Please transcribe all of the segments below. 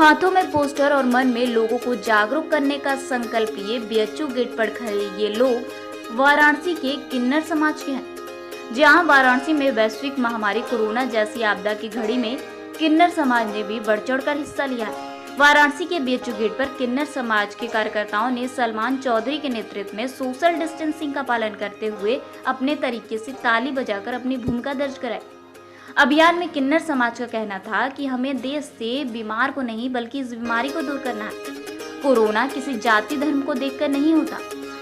हाथों में पोस्टर और मन में लोगों को जागरूक करने का संकल्प लिए बीएचयू गेट पर खड़े ये लोग वाराणसी के किन्नर समाज के हैं। जहां वाराणसी में वैश्विक महामारी कोरोना जैसी आपदा की घड़ी में किन्नर समाज ने भी बढ़ चढ़कर हिस्सा लिया है। वाराणसी के बीएचयू गेट पर किन्नर समाज के कार्यकर्ताओं ने सलमान चौधरी के नेतृत्व में सोशल डिस्टेंसिंग का पालन करते हुए अपने तरीके से ताली बजाकर अपनी भूमिका दर्ज कराई। अभियान में किन्नर समाज का कहना था कि हमें देश से बीमार को नहीं बल्कि इस बीमारी को दूर करना है। कोरोना किसी जाति धर्म को देखकर नहीं होता,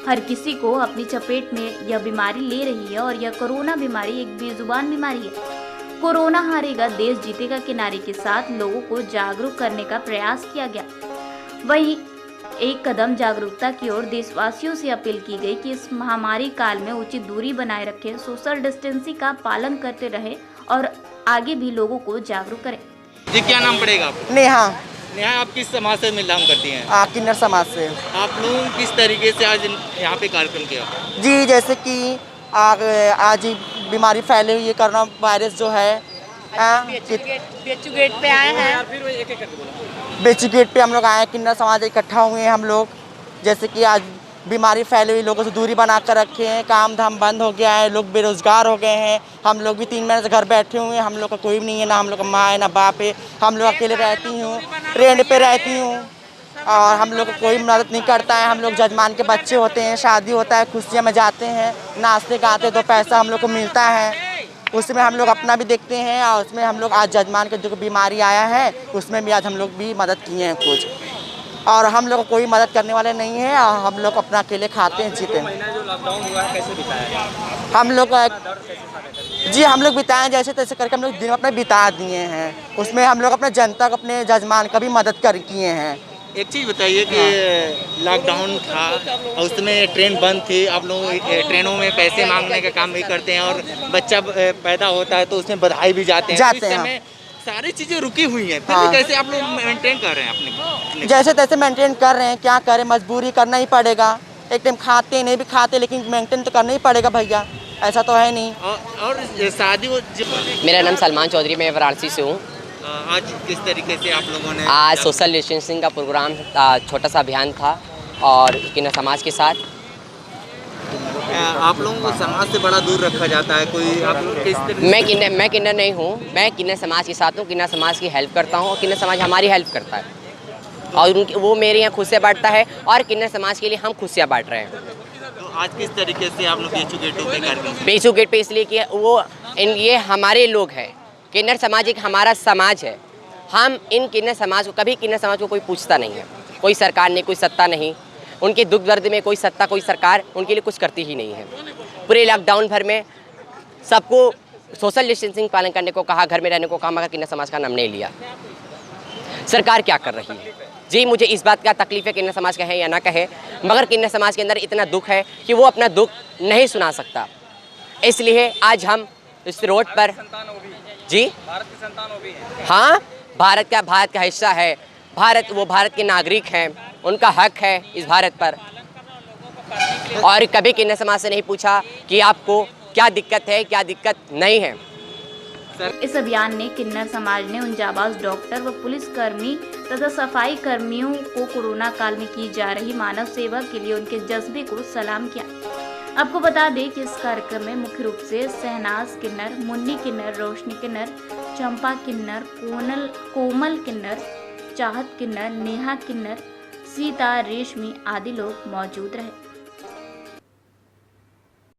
हर किसी को अपनी चपेट में यह बीमारी ले रही है और यह कोरोना बीमारी एक बेजुबान बीमारी है। कोरोना हारेगा देश जीतेगा के नारे के साथ लोगों को जागरूक करने का प्रयास किया गया। वहीं एक कदम जागरूकता की ओर देशवासियों से अपील की गई कि इस महामारी काल में उचित दूरी बनाए रखें, सोशल डिस्टेंसिंग का पालन करते रहें और आगे भी लोगों को जागरूक करें। जी क्या नाम पड़ेगा आपको? नेहा। नेहा, आप किस समाज से बिलोंग करती हैं? किन्नर समाज से। आप लोग किस तरीके से आज यहाँ पे कार्यक्रम किया? जी जैसे कि आज बीमारी फैली हुई है, कोरोना वायरस जो है बीएचयू गेट पे आए हैं। बीएचयू गेट पे हम लोग आए, किन्नर समाज इकट्ठा हुए हैं हम लोग। जैसे कि आज बीमारी फैली हुई, लोगों से दूरी बना कर रखे हैं, काम धाम बंद हो गया है, लोग बेरोजगार हो गए हैं। हम लोग भी 3 महीने से घर बैठे हुए हैं, हम लोग का कोई भी नहीं है, ना हम लोग का माँ है ना बाप है। हम लोग अकेले रहती हूँ, रेंट पे रहती हूँ और हम लोग को कोई मदद नहीं करता है। हम लोग जजमान के बच्चे होते हैं, शादी होता है, खुशियाँ में जाते हैं, नाचते गाते तो पैसा हम लोग को मिलता है, उसमें हम लोग अपना भी देखते हैं। और उसमें हम लोग आज जजमान के जो बीमारी आया है उसमें भी आज हम लोग भी मदद किए हैं कुछ, और हम लोग को कोई मदद करने वाले नहीं है और हम लोग अपना अकेले खाते हैं, जीते हैं। जो लॉकडाउन हुआ है कैसे बिताया हम लोग जी हम लोग बिताए जैसे तैसे करके हम लोग दिन अपने बिता दिए हैं। उसमें हम लोग अपने जनता को, अपने जजमान का भी मदद किए हैं। एक चीज़ बताइए कि लॉकडाउन था और उसमें ट्रेन बंद थी, आप लोग ट्रेनों में पैसे मांगने का काम भी करते हैं और बच्चा पैदा होता है तो उसमें बधाई भी जाते हैं। सारी चीज़ें रुकी हुई हैं, फिर भी कैसे आप लोग मेंटेन कर रहे हैं अपने? जैसे तैसे मेंटेन कर रहे हैं, क्या करें, मजबूरी करना ही पड़ेगा। एक टाइम खाते नहीं भी खाते लेकिन मेंटेन तो करना ही पड़ेगा भैया, ऐसा तो है नहीं। और शादी मेरा नाम सलमान चौधरी, मैं वाराणसी से हूँ। आज किस तरीके से आप लोगों ने आज सोशल डिस्टेंसिंग का प्रोग्राम छोटा सा अभियान था और किन्नर समाज के साथ। आप लोगों को समाज से बड़ा दूर रखा जाता है, कोई आप लोग किस तरीके? मैं किन्नर नहीं हूँ, मैं किन्नर समाज के साथ हूँ। किन्नर समाज की हेल्प करता हूँ और किन्नर समाज हमारी हेल्प करता है और उनकी वो मेरे यहाँ खुशियाँ बांटता है और किन्नर समाज के लिए हम खुशियाँ बांट रहे हैं। तो आज किस तरीके से आप लोग बीएचयू गेटों पे कर बीएचयू गेट पे इसलिए कि ये हमारे लोग हैं। किन्नर समाज एक हमारा समाज है। हम इन किन्नर समाज को कभी किन्नर समाज को कोई पूछता नहीं है, कोई सरकार नहीं, कोई सत्ता नहीं। उनके दुख दर्द में कोई सत्ता कोई सरकार उनके लिए कुछ करती ही नहीं है। पूरे लॉकडाउन भर में सबको सोशल डिस्टेंसिंग पालन करने को कहा, घर में रहने को कहा, मगर किन्नर समाज का नाम नहीं लिया। सरकार क्या कर रही है? जी मुझे इस बात का तकलीफ है, किन्नर समाज कहे या ना कहे, मगर किन्नर समाज के अंदर इतना दुख है कि वो अपना दुख नहीं सुना सकता। इसलिए आज हम इस रोड पर जी भारत की संतान भी है। हाँ, भारत का हिस्सा है। भारत के नागरिक हैं, उनका हक है इस भारत पर। और कभी किन्नर समाज से नहीं पूछा कि आपको क्या दिक्कत है, क्या दिक्कत नहीं है। इस अभियान ने किन्नर समाज ने उन जाबाज डॉक्टर व पुलिसकर्मी तथा सफाई कर्मियों को कोरोना काल में की जा रही मानव सेवा के लिए उनके जज्बे को सलाम किया। आपको बता दें कि इस कार्यक्रम में मुख्य रूप से शहनाज किन्नर, मुन्नी किन्नर, रोशनी किन्नर, चंपा किन्नर, कोमल किन्नर, चाहत किन्नर, नेहा किन्नर, सीता, रेशमी आदि लोग मौजूद रहे।